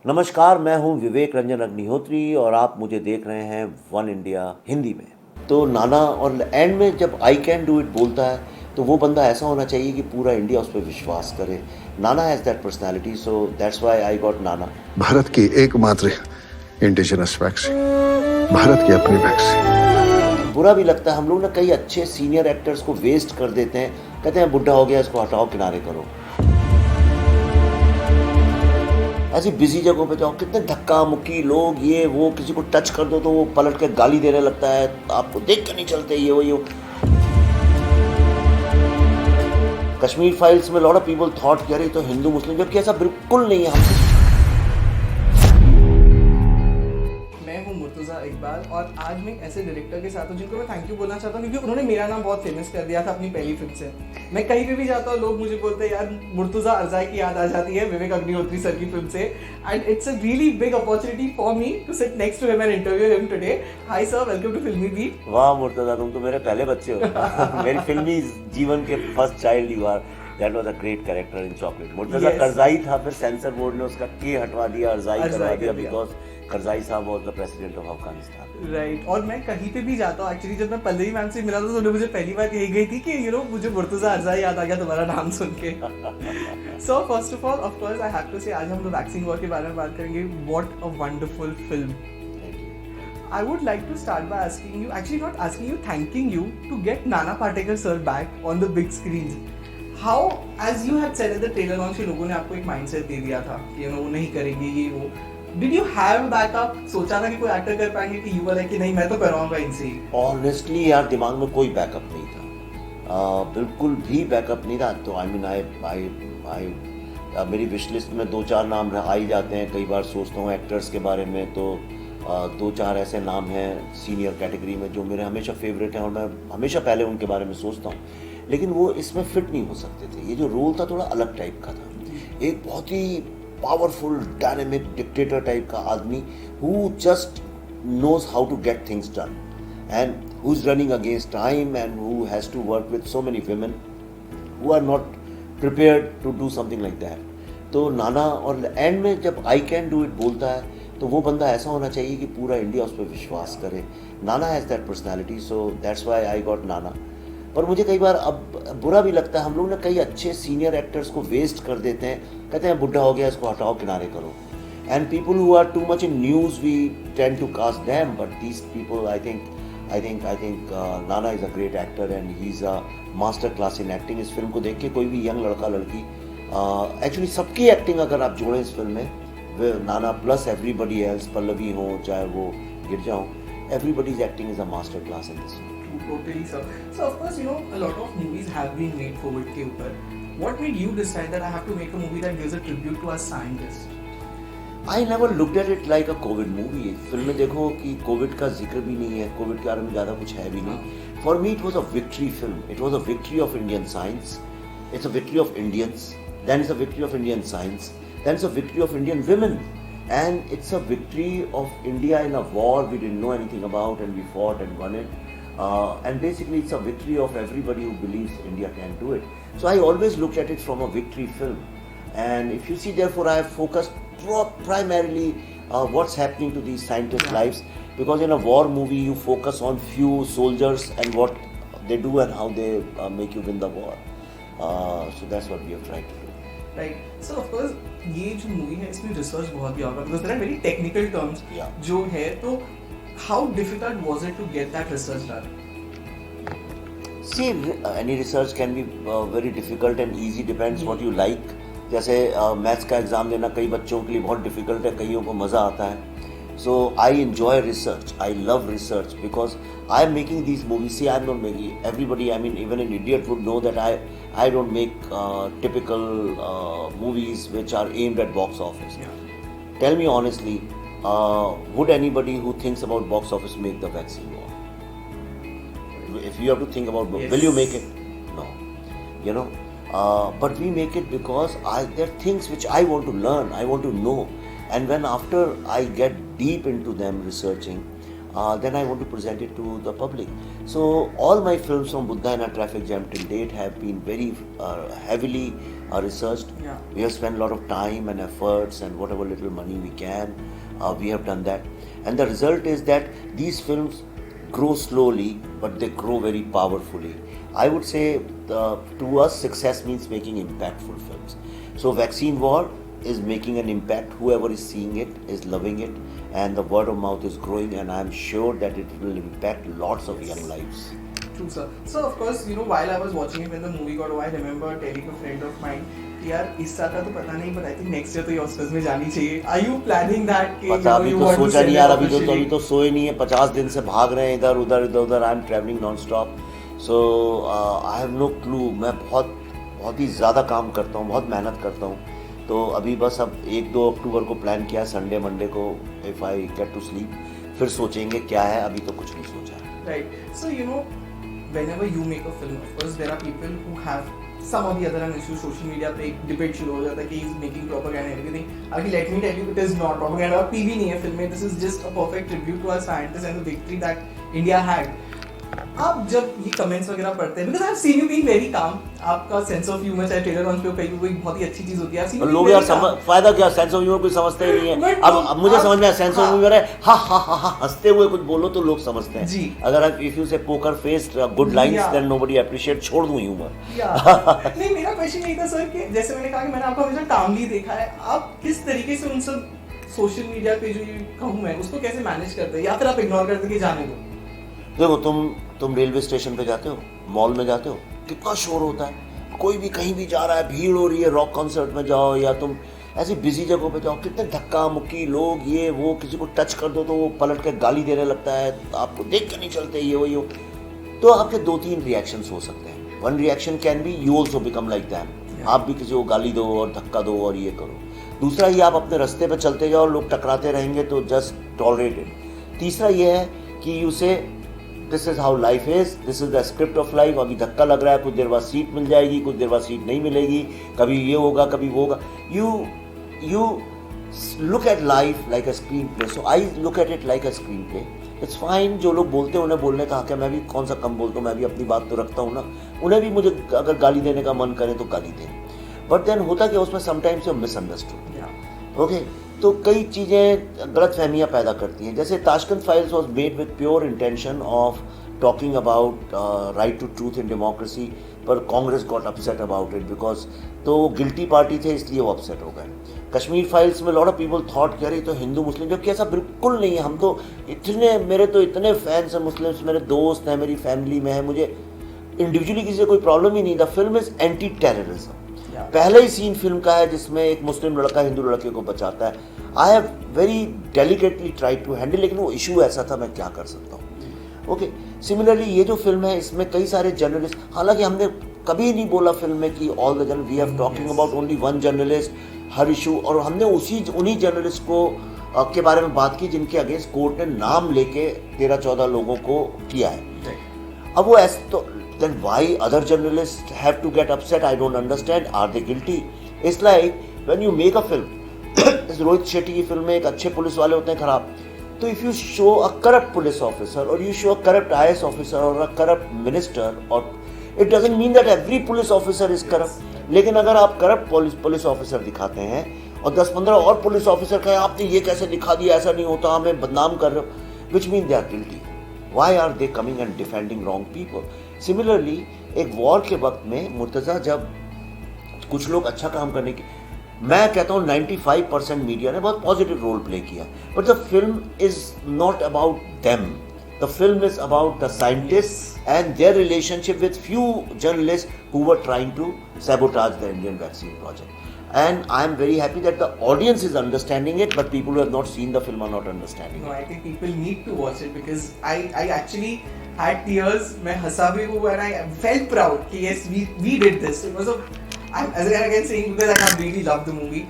नमस्कार, मैं हूं विवेक रंजन अग्निहोत्री और आप मुझे देख रहे हैं वन इंडिया हिंदी में। तो नाना और एंड में जब आई कैन डू इट बोलता है तो वो बंदा ऐसा होना चाहिए कि पूरा इंडिया उस पर विश्वास करे। नाना has that personality, so that's why I got नाना। भारत की एकमात्र इंडिजिनस वैक्सीन, भारत की अपनी वैक्सीन। बुरा भी लगता है, हम लोग ना कई अच्छे सीनियर एक्टर्स को वेस्ट कर देते हैं, कहते हैं बुढ़ा हो गया इसको हटाओ किनारे करो। ऐसी बिजी जगहों पे जाओ, कितने धक्का मुक्की लोग, ये वो, किसी को टच कर दो तो वो पलट के गाली देने लगता है, आपको देख के नहीं चलते, ये वो। कश्मीर फाइल्स में लॉट ऑफ पीपल थॉट कि अरे तो हिंदू मुस्लिम, जबकि ऐसा बिल्कुल नहीं है। हम इकबाल और आज मैं ऐसे डायरेक्टर के साथ हूँ जिनको मैं थैंक यू बोलना चाहता हूँ क्योंकि उन्होंने मेरा नाम बहुत फेमस कर दिया था अपनी पहली फिल्म से। मैं कहीं पे भी जाता हूँ लोग मुझे बोलते हैं यार मुर्तुजा अरजाई की याद आ जाती है विवेक अग्निहोत्री सर की फिल्म से, and it's a really big opportunity for me to sit next to him and interview him today. Hi sir, welcome to Filmibeat. वाह मुर्तजा, तुम तो मेरे पहले बच्चे हो। मेरी फिल्मी जीवन के first child you are. That was a great character in Chocolate. Murtaza Karzai था, फिर सेंसर बोर्ड ने उसका के हटवा दिया, अरजाई करवा दिया, बिकॉज करजाई साहब was the president of Afghanistan. Right. और मैं कहीं पे भी जाता हूँ, एक्चुअली जब मैं पल्लवी मैम से मिला था तो उन्होंने मुझे पहली बात यही गई थी कि मुझे मुर्तजा अरजाई याद आ गया तुम्हारा नाम सुन के। So first of all of course I have to say आज हम लोग वैक्सीन वॉर के बारे में बात करेंगे। What a wonderful film. I would like to start by asking you, actually not asking you, thanking you to get Nana Patekar sir back on the big screens. How, as you had said at the trailer launch, कि लोगों ने आपको एक mindset दे दिया था कि वो नहीं करेंगे ये वो। Did you have backup? सोचा था कि कोई एक्टर कर पाएंगे कि you were like कि नहीं मैं तो कराऊंगा इनसे? Honestly यार दिमाग में कोई बैकअप नहीं था, बिल्कुल भी बैकअप नहीं था। तो आई मीन मेरी विश लिस्ट में 2-4 नाम आ ही जाते हैं। कई बार सोचता हूँ एक्टर्स के बारे में तो 2-4 ऐसे नाम हैं सीनियर कैटेगरी में जो मेरे हमेशा फेवरेट हैं और मैं हमेशा पहले उनके बारे में सोचता हूँ, लेकिन वो इसमें फिट नहीं हो सकते थे। ये जो रोल था थोड़ा अलग टाइप का था, एक बहुत ही पावरफुल डायनेमिक डिक्टेटर टाइप का आदमी who just knows how to get things done and who's running against time and who has to work with so many women who are not prepared to do something like that. तो नाना और and में जब I can do it बोलता है तो वो बंदा ऐसा होना चाहिए कि पूरा इंडिया उस पर विश्वास करे। नाना has that personality, so that's why I got नाना। पर मुझे कई बार अब बुरा भी लगता है, हम लोग ना कई अच्छे सीनियर एक्टर्स को वेस्ट कर देते हैं, कहते हैं बुढ़ा हो गया इसको हटाओ किनारे करो। And people who are too much in news, we tend to cast them. But these people, I think Nana is a great actor and he's a master class in acting. इस फिल्म को देख के कोई भी young लड़का लड़की, actually सबकी acting अगर आप जोड़ें इस फिल्म में, नाना प्लस एवरीबडी एल्स, पल्लवी हो चाहे वो गिरजा हो, everybody's acting is a master class in this film. Totally, sir. So of course, a lot of movies have been made COVID के ऊपर. What made you decide that I have to make a movie that gives a tribute to a scientist? I never looked at it like a COVID movie. Film में देखो कि Covid का जिक्र भी नहीं है, कोविड के बारे में ज़्यादा कुछ है भी नहीं। For me it was a victory film. It was a victory of Indian science. It's a victory of Indians. Then it's a victory of Indian science. Then it's a victory of Indian women. And it's a victory of India in a war we didn't know anything about and we fought and won it. And basically it's a victory of everybody who believes India can do it. So I always looked at it from a victory film. And if you see, therefore I have focused primarily what's happening to these scientists' lives, because in a war movie you focus on few soldiers and what they do and how they make you win the war. So that's what we have tried to do. Right. So of course ये जो movie है इसमें research बहुत भी होगा because there are very technical terms जो है, तो how difficult was it to get that research done? See, any research can be very difficult and easy, depends what you like. जैसे मैथ्स का एग्ज़ाम देना कई बच्चों के लिए बहुत डिफ़िकल्ट है, कईयों को मज़ा आता है। So I enjoy research, I love research because I am making these movies. See I am not making, everybody, I mean even an idiot would know that I don't make typical movies which are aimed at box office. Tell me honestly, would anybody who thinks about box office make the vaccine war? If you have to think about, will you make it? No. But we make it because there are things which I want to learn, I want to know, and when after I get deep into them researching, then I want to present it to the public. So all my films from Buddha in a Traffic Jam till date have been very heavily researched. Yeah. We have spent a lot of time and efforts and whatever little money we can, we have done that. And the result is that these films grow slowly, but they grow very powerfully. I would say to us, success means making impactful films. So Vaccine War is making an impact. Whoever is seeing it is loving it, and the word of mouth is growing, and I am sure that it will impact lots of young lives. True, sir. So of course, while I was watching it when the movie got over, I remember telling a friend of mine कि यार इस साल का तो पता नहीं, but I think next year तो ये ऑस्कर्स में जानी चाहिए. Are you planning that? कि पता अभी you तो want to सोचा send नहीं it यार, अभी officially? तो सोए नहीं है, 50 दिन से भाग रहे हैं इधर उधर. I am travelling non stop, so I have no clue. मैं बहुत ही ज़्यादा काम करता हूँ, बहुत मेहनत करता हूँ. तो अभी बस अब 1-2 अक्टूबर को प्लान किया, संडे मंडे को if I get to sleep, फिर सोचेंगे क्या है. अभी तो कुछ नहीं सोचा है. Right. So whenever you make a film, of course there are people who have some or the other issues. Social media पे एक डिबेट शुरू हो जाता है कि he is making propaganda and everything. Akin, let me tell you, it is not propaganda और PV नहीं है फिल्म में. This is just a perfect tribute to our scientists and the victory that India had. आप जब ये comments वगैरह पढ़ते हैं, because I have seen you being very calm. आपका सेंस ऑफ ह्यूमर चाहे ट्रेलर लॉन्च पे हो, कहीं कोई बहुत ही अच्छी चीज होती है. I've seen you लोग being यार very calm. फायदा क्या, सेंस ऑफ ह्यूमर कोई समझते ही नहीं है. But अब मुझे समझ में आया सेंस ऑफ हाँ. ह्यूमर है. हा हंसते हुए कुछ बोलो तो लोग समझते हैं. जी. अगर आप if you say poker face good lines Yeah. Then nobody appreciate, छोड़ दूं ह्यूमर. नहीं, मेरा क्वेश्चन यही था सर कि जैसे मैंने कहा कि मैंने आपको हमेशा कामली देखा है, आप किस तरीके से उन सब सोशल मीडिया पे जो ये कहूँ मैं उसको कैसे मैनेज करते हैं, या फिर आप इग्नोर करते कि जाने दो? देखो तुम रेलवे स्टेशन पे जाते हो, मॉल में जाते हो, कितना शोर होता है. कोई भी कहीं भी जा रहा है, भीड़ हो रही है. रॉक कॉन्सर्ट में जाओ या तुम ऐसी बिजी जगहों पे जाओ, कितने धक्का मुक्की लोग, ये वो, किसी को टच कर दो तो वो पलट के गाली देने लगता है, आपको देख के नहीं चलते, ये वो. तो आपके 2-3 रिएक्शंस हो सकते हैं. One reaction can be you also become like them. आप भी किसी को गाली दो और धक्का दो और ये करो. दूसरा ये आप अपने रास्ते पे चलते जाओ, लोग टकराते रहेंगे तो जस्ट टॉलरेट इट. तीसरा ये है कि यू से this is how life is, this is the script of life. अभी धक्का लग रहा है, कुछ देर बाद सीट मिल जाएगी, कुछ देर बाद सीट नहीं मिलेगी, कभी ये होगा कभी वो होगा. You look at life like a screen play. So I look at it like a screen play. It's fine. जो लोग बोलते हैं उन्हें बोलने का हक है. मैं भी कौन सा कम बोलता हूँ, मैं भी अपनी बात तो रखता हूँ ना. उन्हें भी मुझे अगर गाली देने का मन करे तो गाली दें. बट देन होता क्या, उसमें समटाइम्स यू मिसअंडरस्टूड. ओके, तो कई चीज़ें गलत फहमियाँ पैदा करती हैं. जैसे Tashkent files was made with pure intention of talking about right to truth in democracy, पर Congress got upset about it because तो वो गिल्टी पार्टी थे, इसलिए वो अपसेट हो गए. कश्मीर फाइल्स में लॉट ऑफ पीपल थॉट कि अरे तो हिंदू मुस्लिम, जबकि ऐसा बिल्कुल नहीं है. हम तो मेरे तो इतने फैंस हैं मुस्लिम्स, मेरे दोस्त हैं, मेरी फैमिली में है, मुझे इंडिविजुअली किसी से कोई प्रॉब्लम ही नहीं. The film is anti terrorism. पहले ही सीन फिल्म का है जिसमें एक मुस्लिम लड़का हिंदू लड़के को बचाता है. I have very delicately try to handle, लेकिन वो इशू ऐसा था, मैं क्या कर सकता हूँ. ओके, सिमिलरली ये जो फिल्म है इसमें कई सारे जर्नलिस्ट, हालांकि हमने कभी नहीं बोला फिल्म में कि all the journalist, we have talking about only one journalist her issue, और हमने उन्हीं जर्नलिस्ट को के बारे में बात की जिनके अगेंस्ट कोर्ट ने नाम लेके 13-14 लोगों को किया है. अब वो ऐसे तो then why other journalists have to get upset? I don't understand. Are they guilty? It's like when you make a film. इस रोहित शेट्टी की फिल्म में एक अच्छे पुलिस वाले होते हैं खराब. तो if you show a corrupt police officer or you show a corrupt IAS officer or a corrupt minister, or it doesn't mean that every police officer is corrupt. लेकिन अगर आप corrupt police officer दिखाते हैं और 10-15 और police officer कहें आपने ये कैसे दिखा दिया, ऐसा नहीं होता, हमें बदनाम कर रहे हो, which means they are guilty. Why are they coming and defending wrong people? Similarly, एक वॉर के वक्त में मुर्तज़ा जब कुछ लोग अच्छा काम करने की, मैं कहता हूँ 95% मीडिया ने बहुत पॉजिटिव रोल प्ले किया, but the film is not about them. The film is about the scientist and their relationship with few journalist who were trying to sabotage the Indian vaccine project. And I am very happy that the audience is understanding it, but people who have not seen the film are not understanding No, it. I think people need to watch it because I actually had tears. मैं हंसा भी हूँ and I felt proud कि yes we did this. It was as I again saying because I have really loved the movie.